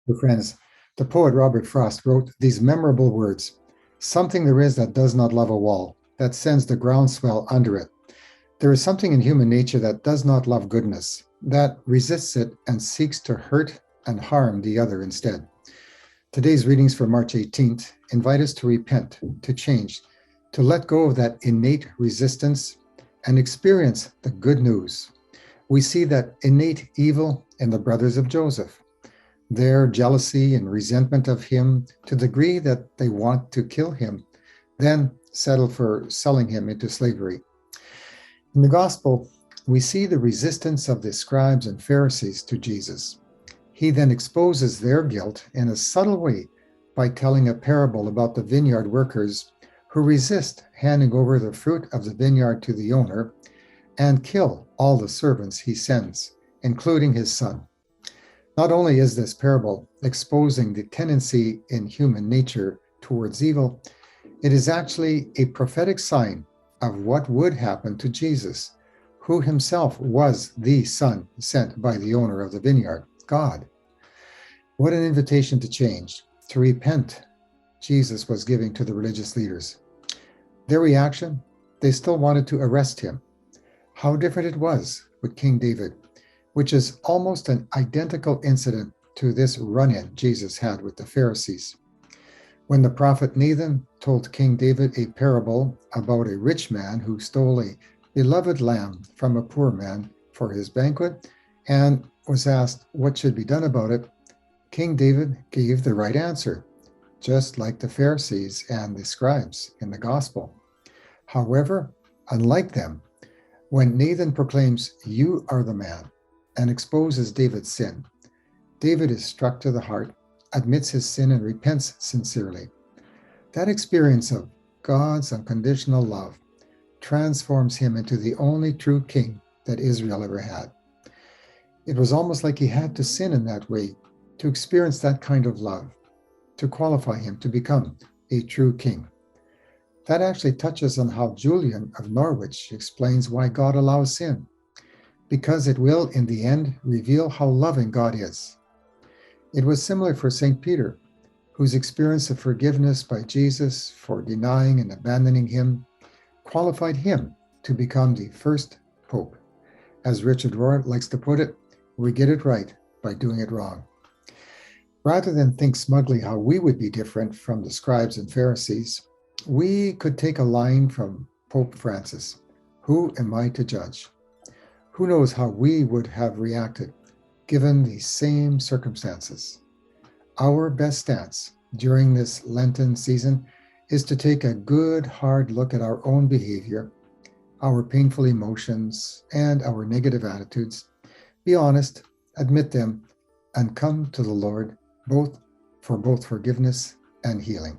Dear friends, the poet Robert Frost wrote these memorable words: "Something there is that does not love a wall, that sends the groundswell under it. There is something in human nature that does not love goodness, that resists it and seeks to hurt and harm the other instead." Today's readings for March 18th invite us to repent, to change, to let go of that innate resistance and experience the good news. We see that innate evil in the brothers of Joseph, their jealousy and resentment of him to the degree that they want to kill him, then settle for selling him into slavery. In the gospel, we see the resistance of the scribes and Pharisees to Jesus. He then exposes their guilt in a subtle way by telling a parable about the vineyard workers who resist handing over the fruit of the vineyard to the owner and kill all the servants he sends, including his son. Not only is this parable exposing the tendency in human nature towards evil, it is actually a prophetic sign of what would happen to Jesus, who himself was the Son sent by the owner of the vineyard, God. What an invitation to change, to repent, Jesus was giving to the religious leaders. Their reaction? They still wanted to arrest him. How different it was with King David, which is almost an identical incident to this run-in Jesus had with the Pharisees. When the prophet Nathan told King David a parable about a rich man who stole a beloved lamb from a poor man for his banquet and was asked what should be done about it, King David gave the right answer, just like the Pharisees and the scribes in the gospel. However, unlike them, when Nathan proclaims, "You are the man," and exposes David's sin, David is struck to the heart, admits his sin, and repents sincerely. That experience of God's unconditional love transforms him into the only true king that Israel ever had. It was almost like he had to sin in that way to experience that kind of love, to qualify him to become a true king. That actually touches on how Julian of Norwich explains why God allows sin, because it will, in the end, reveal how loving God is. It was similar for St. Peter, whose experience of forgiveness by Jesus for denying and abandoning him qualified him to become the first pope. As Richard Rohr likes to put it, we get it right by doing it wrong. Rather than think smugly how we would be different from the scribes and Pharisees, we could take a line from Pope Francis: "Who am I to judge?" Who knows how we would have reacted given the same circumstances? Our best stance during this Lenten season is to take a good, hard look at our own behavior, our painful emotions, and our negative attitudes. Be honest, admit them, and come to the Lord both for forgiveness and healing.